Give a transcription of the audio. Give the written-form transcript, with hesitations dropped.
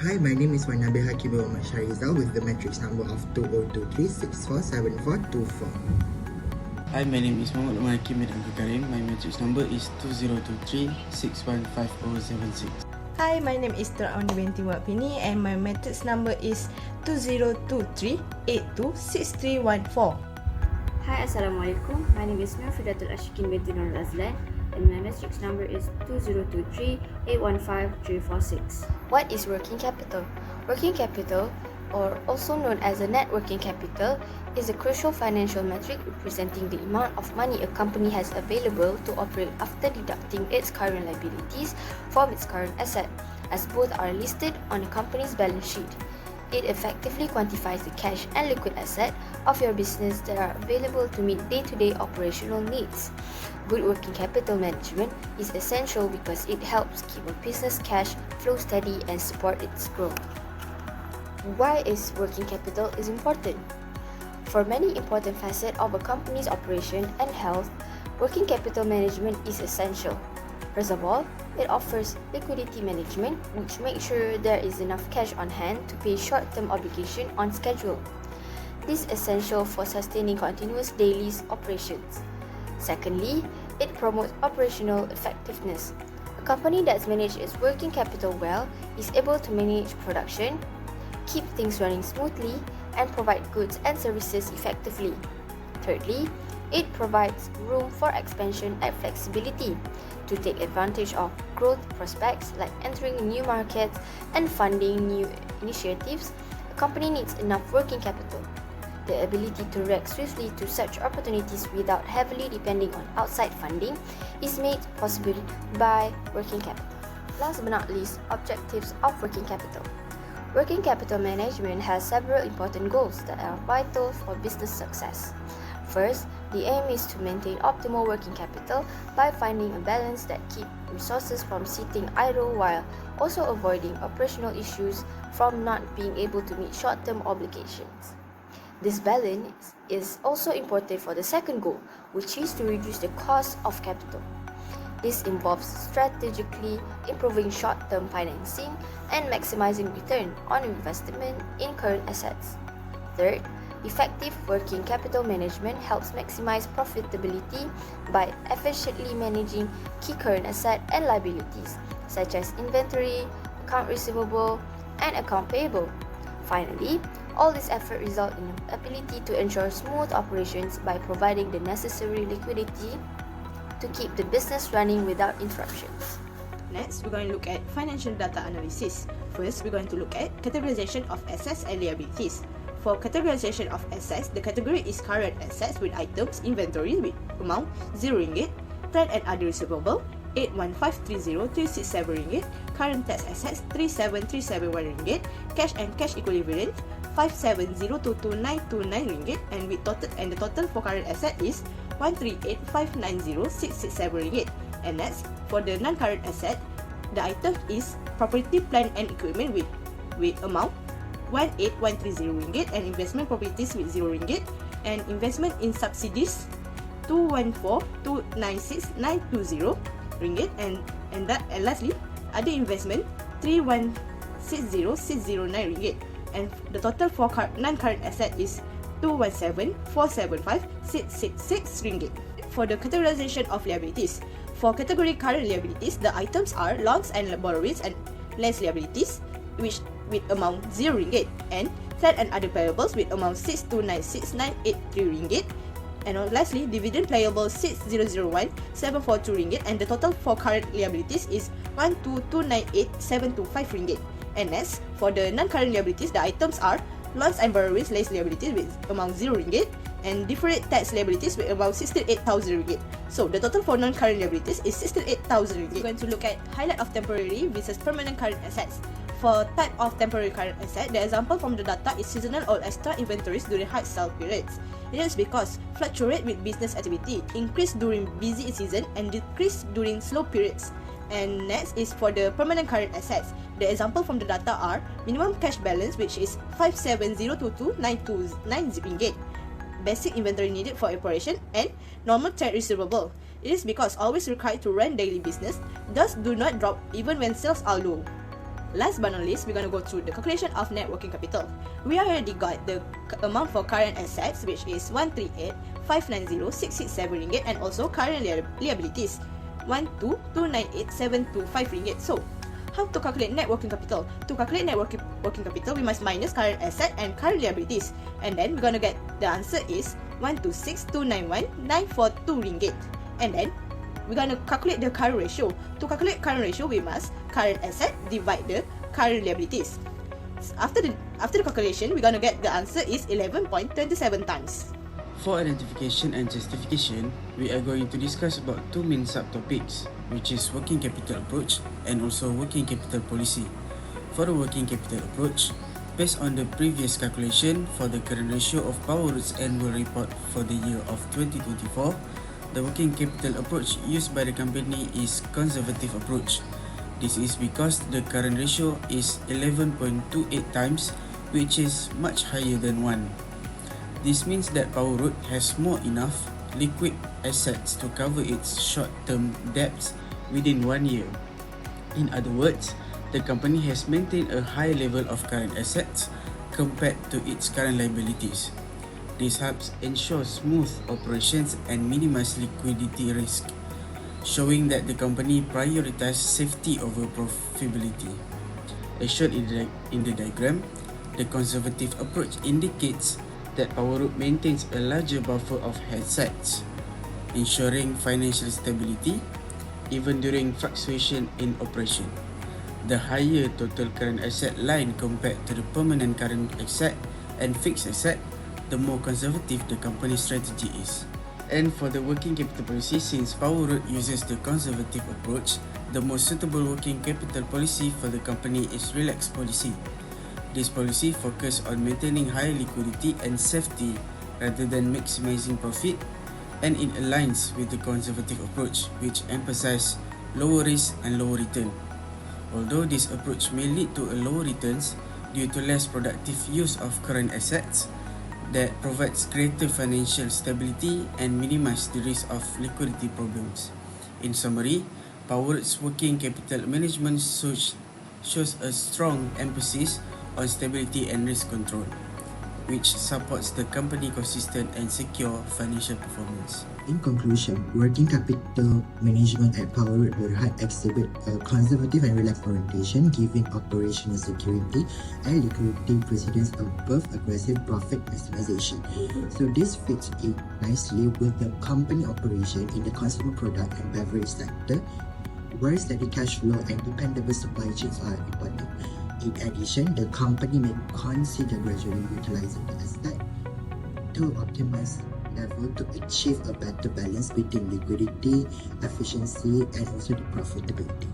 Hi, my name is NABIL SHARIZAL with the matrix number of 2023647424. Hi, my name is HAKIM dan KARIM. My matrix number is 2023615076. Hi, my name is BINTI and my matrix number is 2023826314. Hi, Assalamualaikum. My name is FIRDATUL binti NORUL AZLAN and my matrix number is 2023815346. What is working capital? Working capital, or also known as a net working capital, is a crucial financial metric representing the amount of money a company has available to operate after deducting its current liabilities from its current asset, as both are listed on a company's balance sheet. It effectively quantifies the cash and liquid asset of your business that are available to meet day-to-day operational needs. Good working capital management is essential because it helps keep a business cash flow steady and support its growth. Why is working capital important? For many important facets of a company's operation and health, working capital management is essential. First of all, it offers liquidity management, which makes sure there is enough cash on hand to pay short-term obligation on schedule. This is essential for sustaining continuous daily operations. Secondly, it promotes operational effectiveness. A company that's managed its working capital well is able to manage production, keep things running smoothly, and provide goods and services effectively. Thirdly, it provides room for expansion and flexibility to take advantage of growth prospects like entering new markets and funding new initiatives. A company needs enough working capital. The ability to react swiftly to such opportunities without heavily depending on outside funding is made possible by working capital. Last but not least, objectives of working capital. Working capital management has several important goals that are vital for business success. First, the aim is to maintain optimal working capital by finding a balance that keeps resources from sitting idle while also avoiding operational issues from not being able to meet short-term obligations. This balance is also important for the second goal, which is to reduce the cost of capital. This involves strategically improving short-term financing and maximizing return on investment in current assets. Third, effective working capital management helps maximize profitability by efficiently managing key current assets and liabilities, such as inventory, account receivable, and account payable. Finally, all this effort results in the ability to ensure smooth operations by providing the necessary liquidity to keep the business running without interruptions. Next, we're going to look at financial data analysis. First, we're going to look at categorization of assets and liabilities. For categorization of assets, the category is current assets with items inventory with amount RM0, trade and other receivable RM81530367, current tax assets RM37371, cash and cash equivalent RM57022929, and the total for current asset is RM138590667. And next, for the non-current asset, the item is property, plant and equipment with amount RM18130 and investment properties with RM0, and investment in subsidies RM214296920, and lastly, other investment RM3160609, and the total for non-current asset is RM217475666. For the categorization of liabilities, for category current liabilities, the items are loans and borrowings and lease liabilities, which with amount RM0, and trade and other payables with amount RM6296983, and lastly, dividend payable RM60017442, and the total for current liabilities is RM1229875. And next, for the non-current liabilities, the items are loans and borrowings lease liabilities with amount RM0, and deferred tax liabilities with about RM68,000. So the total for non-current liabilities is RM68,000. We're going to look at highlight of temporary versus permanent current assets. For type of temporary current asset, the example from the data is seasonal or extra inventories during high sale periods. It is because fluctuate with business activity, increase during busy season and decrease during slow periods. And next is for the permanent current assets. The example from the data are minimum cash balance, which is RM57022929, basic inventory needed for operation, and normal trade receivable. It is because always required to run daily business, thus do not drop even when sales are low. Last but not least, we're going to go through the calculation of net working capital. We already got the amount for current assets, which is 138,590,667 ringgit, and also current liabilities 122,98725 ringgit. So, how to calculate net working capital? To calculate net working capital, we must minus current asset and current liabilities, and then we're going to get the answer is 126,291,942 ringgit. And then we're going to calculate the current ratio. To calculate current ratio, we must current asset divide the current liabilities. After the calculation, we're going to get the answer is 11.27 times. For identification and justification, we are going to discuss about two main subtopics, which is working capital approach and also working capital policy. For the working capital approach, based on the previous calculation for the current ratio of Powerroot's annual report for the year of 2024, the working capital approach used by the company is conservative approach. This is because the current ratio is 11.28 times, which is much higher than 1. This means that Powerroot has more enough liquid assets to cover its short-term debts within 1 year. In other words, the company has maintained a high level of current assets compared to its current liabilities. This helps ensure smooth operations and minimize liquidity risk, showing that the company prioritizes safety over profitability. As shown in the diagram, the conservative approach indicates that Powerroot maintains a larger buffer of assets, ensuring financial stability even during fluctuation in operation. The higher total current asset line compared to the permanent current asset and fixed asset, the more conservative the company's strategy is. And for the working capital policy, since Powerroot uses the conservative approach, the most suitable working capital policy for the company is relaxed policy. This policy focuses on maintaining high liquidity and safety rather than maximizing profit, and it aligns with the conservative approach, which emphasizes lower risk and lower return. Although this approach may lead to a lower returns due to less productive use of current assets, that provides greater financial stability and minimize the risk of liquidity problems. In summary, Powerroot's working capital management shows a strong emphasis on stability and risk control, which supports the company's consistent and secure financial performance. In conclusion, working capital management at Powerroot Berhad exhibit a conservative and relaxed orientation, giving operational security and liquidity precedence above aggressive profit maximization. So this fits in nicely with the company operation in the consumer product and beverage sector, where steady cash flow and dependable supply chains are important. In addition, the company may consider gradually utilizing the asset to optimize level to achieve a better balance between liquidity, efficiency, and also the profitability.